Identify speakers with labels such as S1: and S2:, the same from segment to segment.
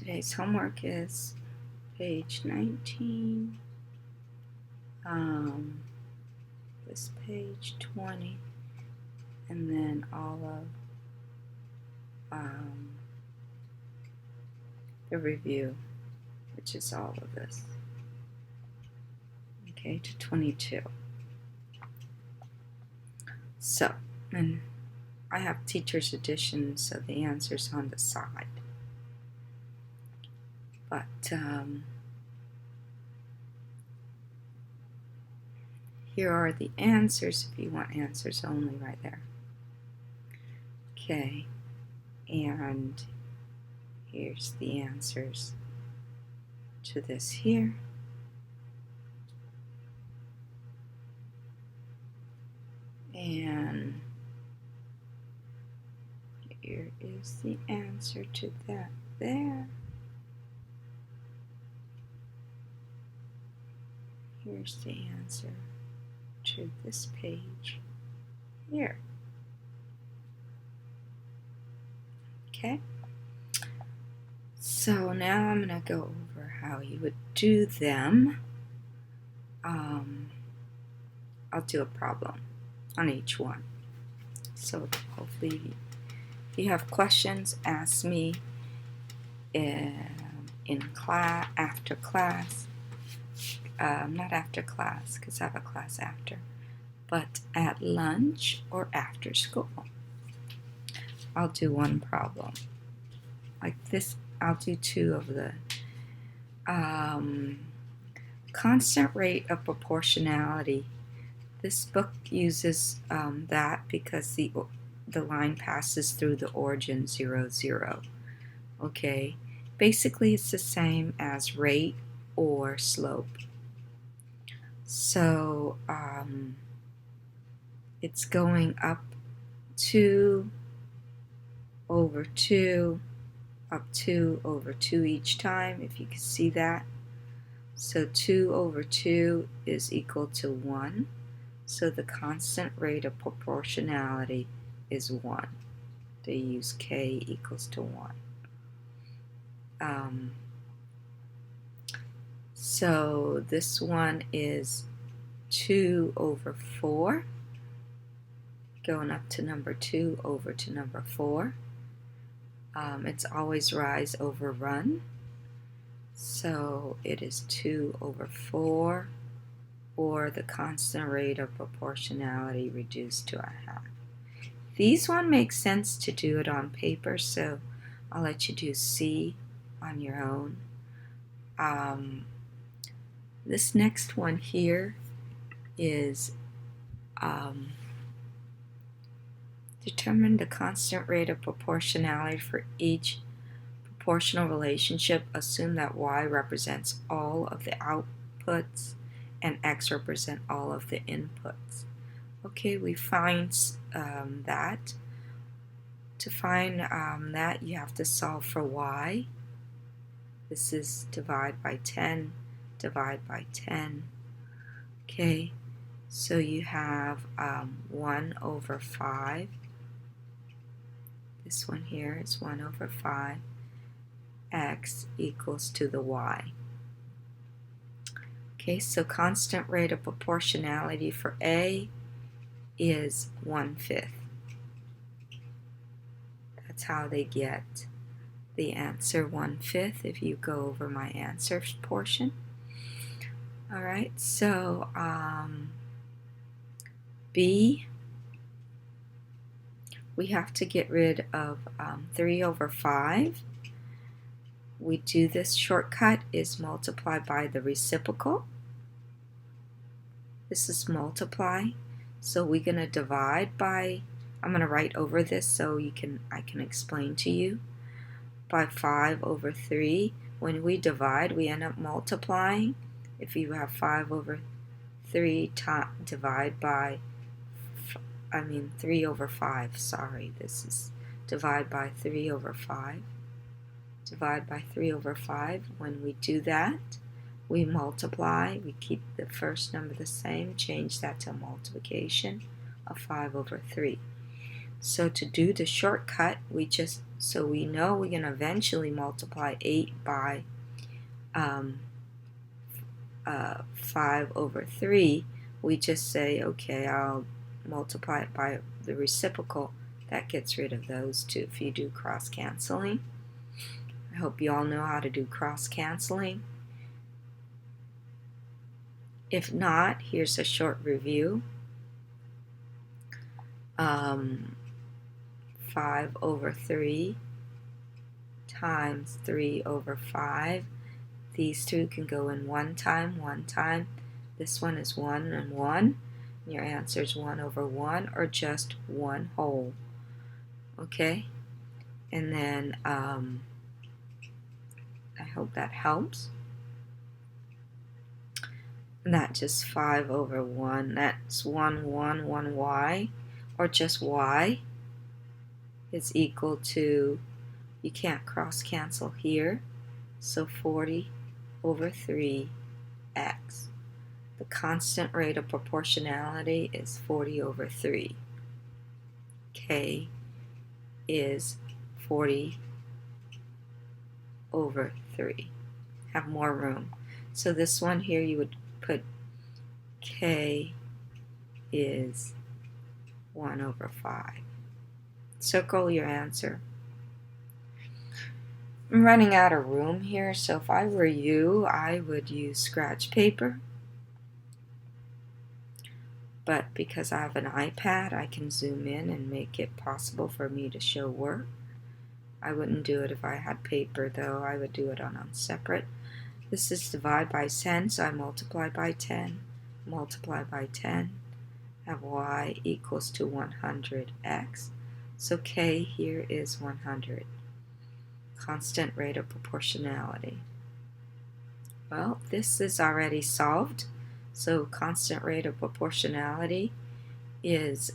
S1: Today's homework is page 19, this page 20, and then all of the review, which is all of this, okay, to 22. So, and I have teacher's edition, so the answer's on the side. But here are the answers if you want answers only right there. Okay, and here's the answers to this here. And here is the answer to that there. Here's the answer to this page here. Okay, so now I'm going to go over how you would do them. I'll do a problem on each one. So hopefully if you have questions, ask me in class, after class. Not after class, because I have a class after, but at lunch or after school. I'll do one problem. Like this, I'll do two of the constant rate of proportionality. This book uses that because the line passes through the origin 0, 0. Okay, basically it's the same as rate or slope. So it's going up 2 over 2, up 2 over 2 each time, if you can see that. So 2 over 2 is equal to 1. So the constant rate of proportionality is 1. They use k equals to 1. So this one is 2 over 4, going up to number 2 over to number 4. It's always rise over run. So it is 2 over 4, or the constant rate of proportionality reduced to a half. These one makes sense to do it on paper, so I'll let you do C on your own. This next one here is determine the constant rate of proportionality for each proportional relationship. Assume that Y represents all of the outputs and X represent all of the inputs. Okay, we find that. To find that, you have to solve for Y. This is divide by 10, divide by 10. Okay, so you have 1 over 5. This one here is 1 over 5. X equals to the Y. Okay, so constant rate of proportionality for A is 1/5. That's how they get the answer 1/5 if you go over my answers portion. Alright, so B, we have to get rid of 3 over 5. We do this shortcut is multiply by the reciprocal. This is multiply. So we're going to divide by, I'm going to write over this so I can explain to you, by 5 over 3. When we divide, we end up multiplying. If you have 5 over 3 divide by, 3 over 5, sorry, this is divide by 3 over 5. Divide by 3 over 5. When we do that, we multiply. We keep the first number the same, change that to multiplication of 5 over 3. So to do the shortcut, so we know we're going to eventually multiply 8 by 5 over 3, we just say, okay, I'll multiply it by the reciprocal. That gets rid of those two if you do cross-canceling. I hope you all know how to do cross-canceling. If not, here's a short review. 5 over 3 times 3 over 5. These two can go in one time. This one is 1 and 1. Your answer is 1 over 1 or just 1 whole. Okay? And then I hope that helps. And that's just 5 over 1. That's 1, 1y, or just y is equal to, you can't cross cancel here, so 40 over 3x. The constant rate of proportionality is 40 over 3. K is 40 over 3. Have more room. So this one here, you would put K is 1 over 5. Circle your answer. I'm running out of room here, so if I were you, I would use scratch paper. But because I have an iPad, I can zoom in and make it possible for me to show work. I wouldn't do it if I had paper, though. I would do it on separate. This is divide by 10, so I multiply by 10, multiply by 10, have y equals to 100x. So K here is 100. Constant rate of proportionality. Well, this is already solved. So constant rate of proportionality is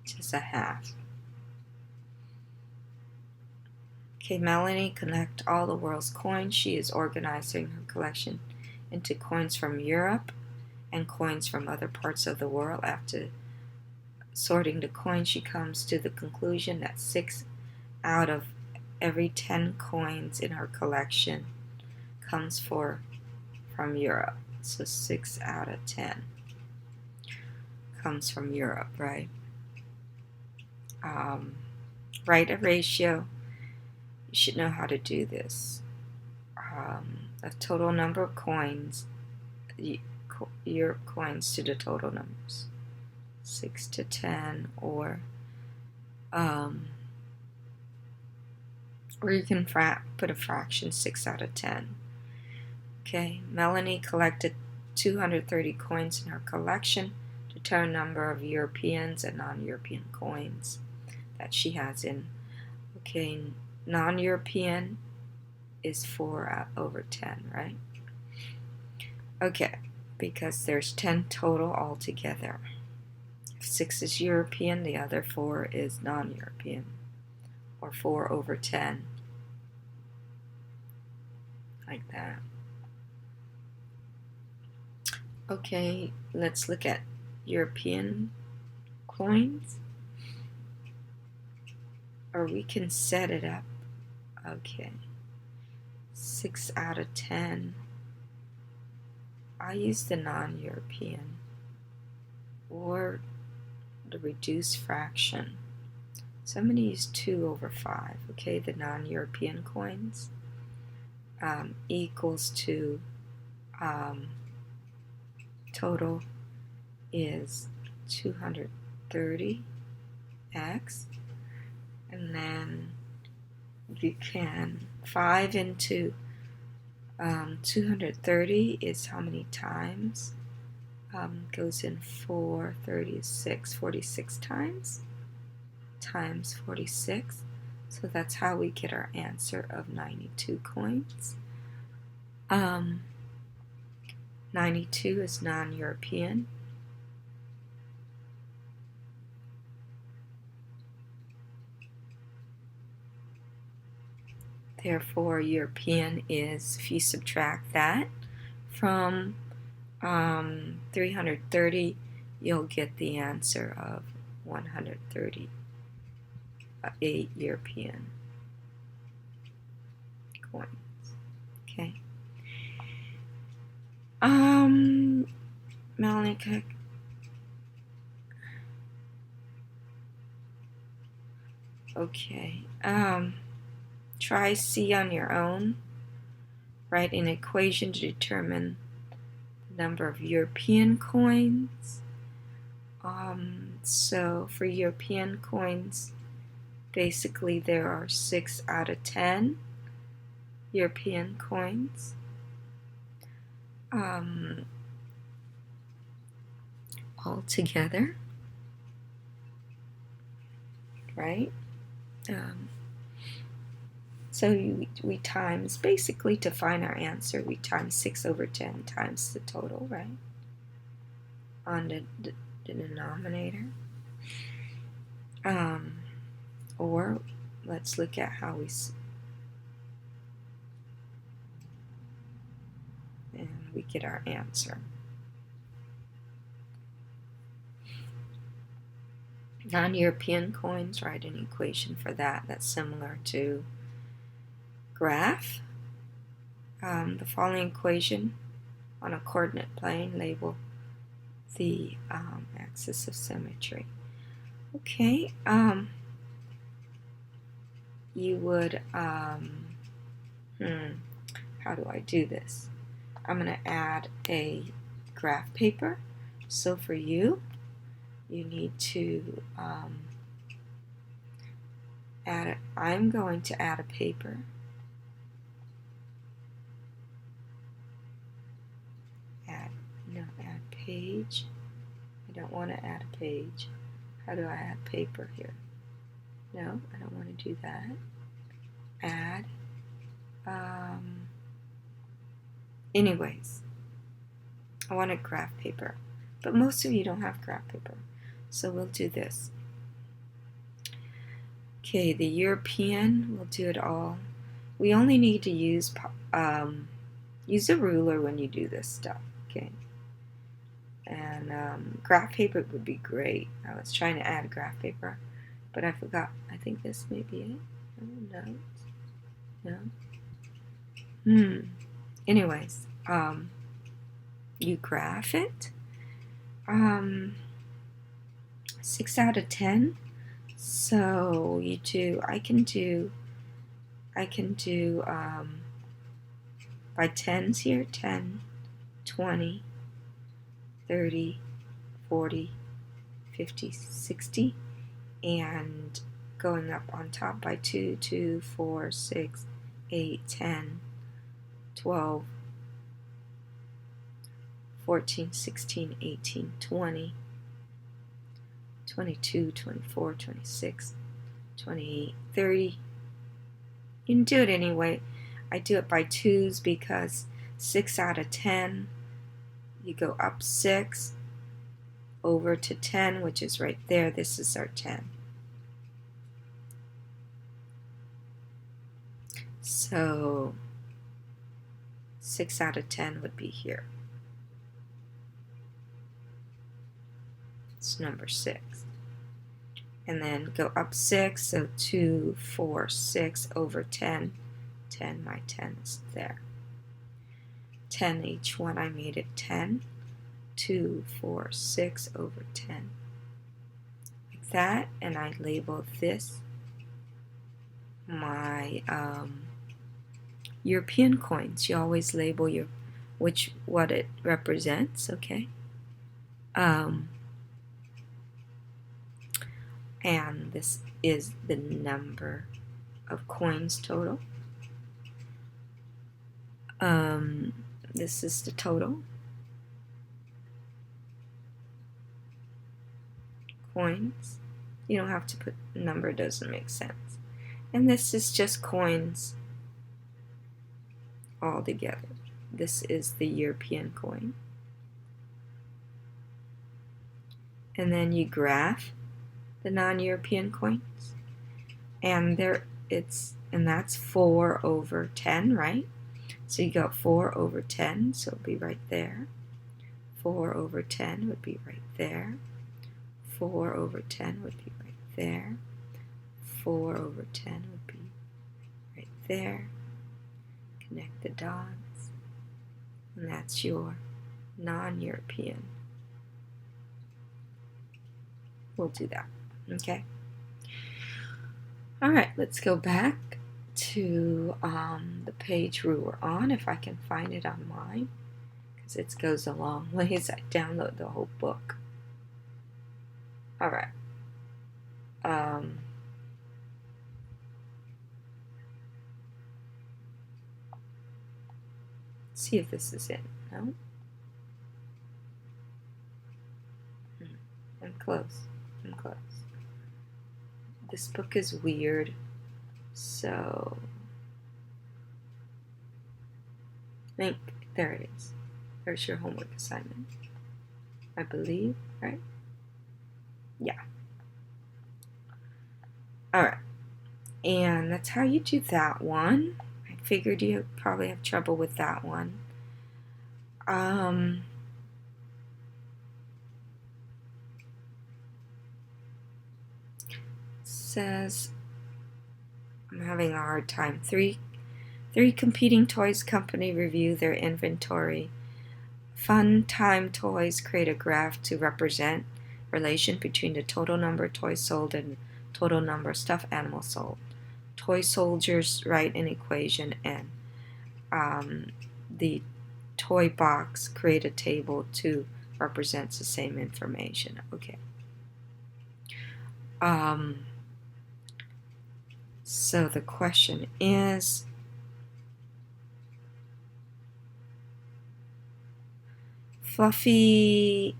S1: just a half. Okay, Melanie, collect all the world's coins. She is organizing her collection into coins from Europe and coins from other parts of the world. After sorting the coins, she comes to the conclusion that 6 out of every 10 coins in her collection comes from Europe. So 6 out of 10 comes from Europe, right? Write a ratio. You should know how to do this. A total number of coins, your coins to the total numbers. 6 to 10, or you can put a fraction, 6 out of 10. Okay, Melanie collected 230 coins in her collection. Determine number of Europeans and non-European coins that she has in. Okay, non-European is 4 over 10, right? Okay, because there's 10 total altogether. If 6 is European, the other 4 is non-European, or 4 over 10, like that. Okay, let's look at European coins, or we can set it up. Okay, 6 out of 10. I use the non-European or the reduced fraction. So I'm going to use 2 over 5. Okay, the non-European coins equals to total is 230x, and then you can 5 into 230 is how many times? Goes in 46 times 46. So that's how we get our answer of 92 coins. 92 is non-European. Therefore, European is, if you subtract that from 330, you'll get the answer of 138 European coins. Okay. Melnica. Okay. Try C on your own. Write an equation to determine the number of European coins. So for European coins, basically there are 6 out of 10 European coins. All together, right? So we times, basically to find our answer, we times 6 over 10 times the total, right? On the denominator. Or let's look at how we get our answer. Non-European coins, write an equation for that that's similar to graph. The following equation on a coordinate plane, label the axis of symmetry. Okay, you would, how do I do this? I'm going to add a graph paper. So for you need to add it. I'm going to add a paper. Add page. I don't want to add a page. How do I add paper here? No, I don't want to do that. Add. Anyways, I want a graph paper, but most of you don't have graph paper, so we'll do this. Okay, the European, we'll do it all. We only need to use a ruler when you do this stuff, okay? And graph paper would be great. I was trying to add graph paper, but I forgot. I think this may be it. Oh, no. Anyways, you graph it. 6 out of 10. So you do. I can do by tens here. 10, 20, 30, 40, 50, 60, and going up on top by 2, 2, 4, 6, 8, 10, 12, 14, 16, 18, 20, 22, 24, 26, 28, 30. You can do it anyway. I do it by 2s because 6 out of 10, you go up 6 over to 10, which is right there. This is our 10. So 6 out of 10 would be here. It's number 6. And then go up 6, so 2, 4, 6 over 10. 10, my 10 is there. 10 each one, I made it 10. 2, 4, 6 over 10. Like that, and I label this my European coins. You always label what it represents, okay? And this is the number of coins total. This is the total coins. You don't have to put number, doesn't make sense. And this is just coins all together. This is the European coin. And then you graph the non-European coins, and that's 4 over 10, right? So you got 4 over 10, so it'll be right there. 4 over 10 would be right there. 4 over 10 would be right there. 4 over 10 would be right there. Connect the dots. And that's your non-European. We'll do that, okay? All right, let's go back to the page we were on, if I can find it on mine, because it goes a long ways. I download the whole book. All right. See if this is it. No? I'm close. I'm close. This book is weird, so I think there it is. There's your homework assignment, I believe, right? Yeah. All right. And that's how you do that one. I figured you probably have trouble with that one. Says, I'm having a hard time. Three competing toys company review their inventory. Fun Time Toys create a graph to represent relation between the total number of toys sold and total number of stuffed animals sold. Toy soldiers write an equation, and the toy box create a table to represents the same information. Okay. So the question is, fluffy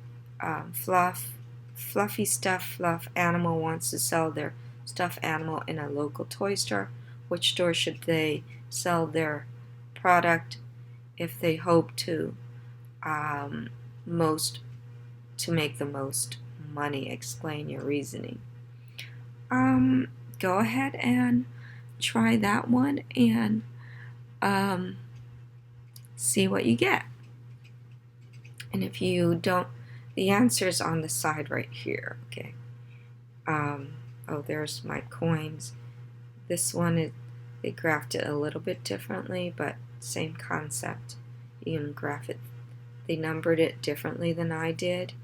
S1: stuffed fluff animal wants to sell their stuffed animal in a local toy store. Which store should they sell their product if they hope to make the most money? Explain your reasoning. Go ahead and try that one and see what you get. And if you don't, the answer is on the side right here, okay? Oh, there's my coins. This one, they graphed it a little bit differently, but same concept. You can graph it. They numbered it differently than I did.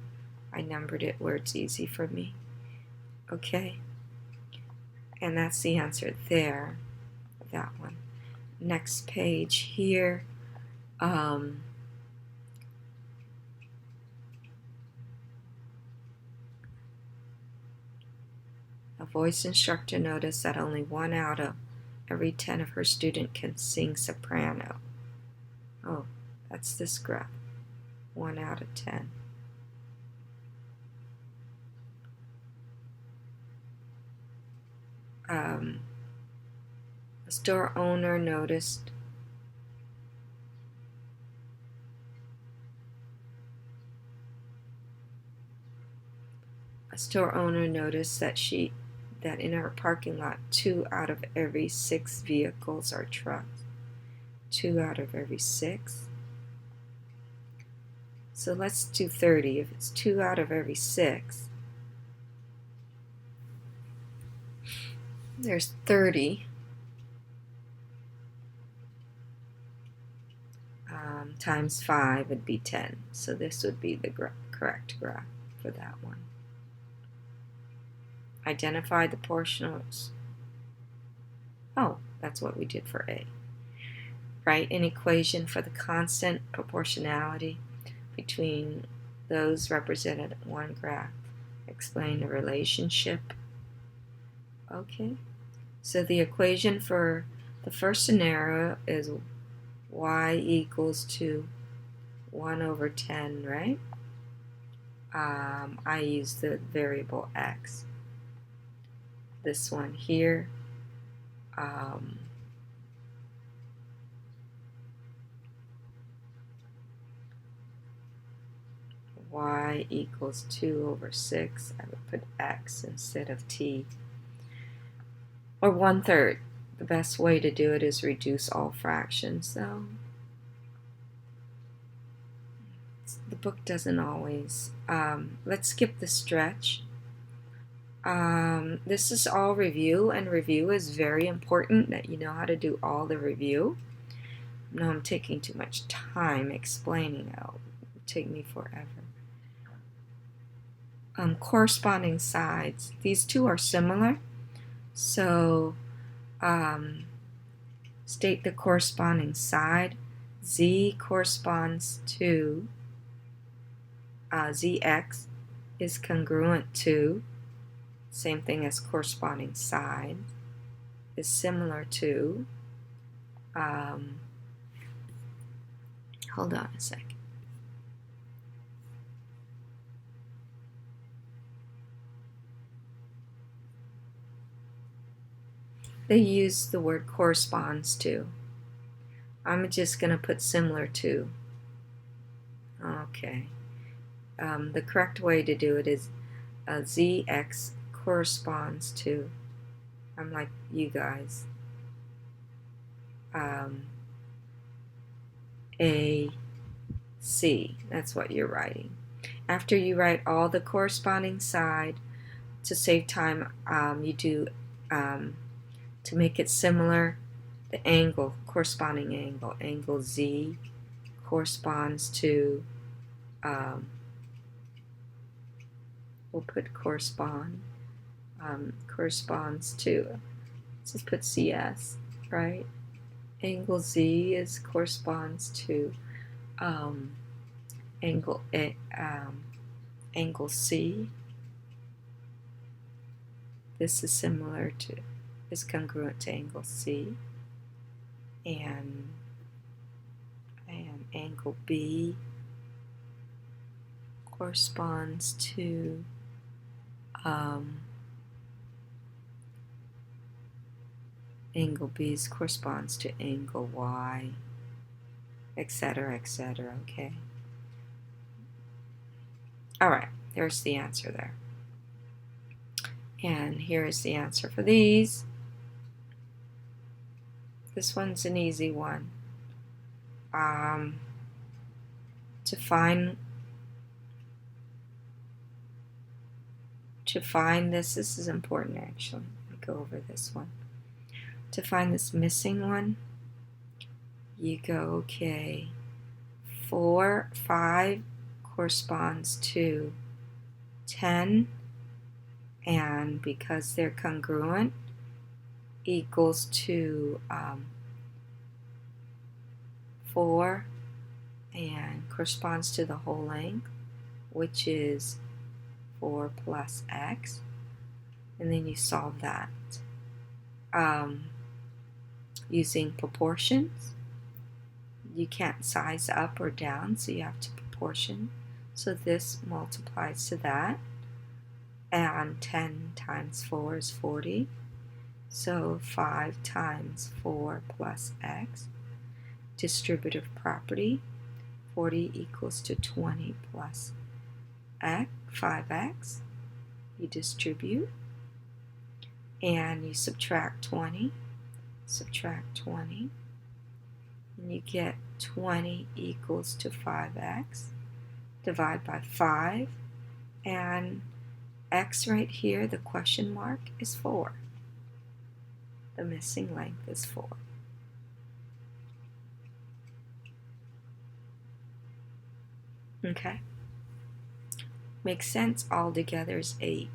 S1: I numbered it where it's easy for me. Okay? And that's the answer there, that one. Next page here. A voice instructor noticed that only 1 out of every 10 of her students can sing soprano. Oh, that's this graph. 1 out of 10. A store owner noticed that in her parking lot 2 out of every 6 vehicles are trucks. 2 out of every 6. So let's do 30. If it's 2 out of every 6, there's 30. Times 5 would be 10. So this would be the correct graph for that one. Identify the proportionals. Oh, that's what we did for A. Write an equation for the constant proportionality between those represented in one graph. Explain the relationship. Okay, so the equation for the first scenario is y equals to 1 over 10, right? I use the variable x. This one here, y equals 2 over 6. I would put x instead of t. Or 1/3. The best way to do it is reduce all fractions, though. The book doesn't always. Let's skip the stretch. This is all review, and review is very important that you know how to do all the review. No, I'm taking too much time explaining. It'll take me forever. Corresponding sides. These two are similar. So state the corresponding side. Z corresponds to Zx is congruent to, same thing as corresponding side, is similar to, hold on a second. They use the word corresponds to. I'm just going to put similar to. Okay. The correct way to do it is Zx corresponds to, I'm like you guys, AC. That's what you're writing. After you write all the corresponding side, to save time, you do, to make it similar, the angle, corresponding angle. Angle Z corresponds to, we'll put correspond, corresponds to, let's just put CS, right? Angle Z is corresponds to angle C. This is similar to, is congruent to angle C, and angle B corresponds to angle B corresponds to angle Y, etc., etc. Okay. All right, there's the answer there. And here's the answer for these. This one's an easy one. To find this is important actually. Let me go over this one. To find this missing one, you go, okay, 5 corresponds to 10, and because they're congruent, equals to 4, and corresponds to the whole length, which is 4 plus x, and then you solve that using proportions. You can't size up or down, so you have to proportion. So this multiplies to that, and 10 times 4 is 40. So 5 times 4 plus x. Distributive property, 40 equals to 20 plus x, 5x. You distribute, and you subtract 20, and you get 20 equals to 5x. Divide by 5, and x right here, the question mark, is 4. The missing length is 4. Okay? Makes sense. All together is 8.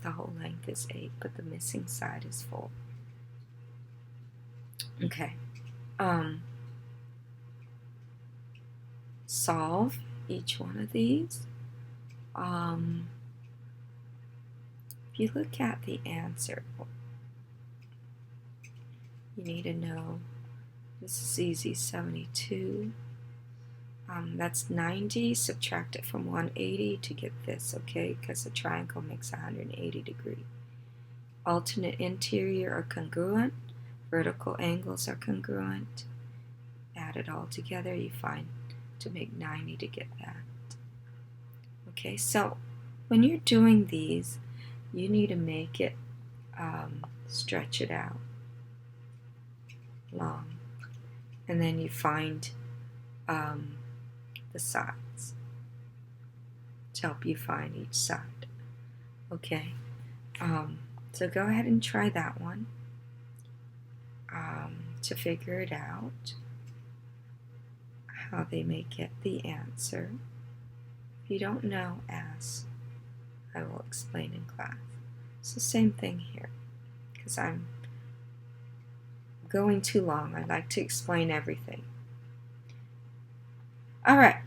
S1: The whole length is 8, but the missing side is 4. Okay. Solve each one of these. If you look at the answer, you need to know this is easy. 72. That's 90. Subtract it from 180 to get this, okay? Because the triangle makes 180 degrees. Alternate interior are congruent. Vertical angles are congruent. Add it all together, you find to make 90 to get that. Okay, so when you're doing these, you need to make it, stretch it out long. And then you find the sides. to help you find each side. Okay, so go ahead and try that one to figure it out, how they may get the answer. If you don't know, ask. I will explain in class. It's the same thing here, because I'm going too long. I like to explain everything. All right,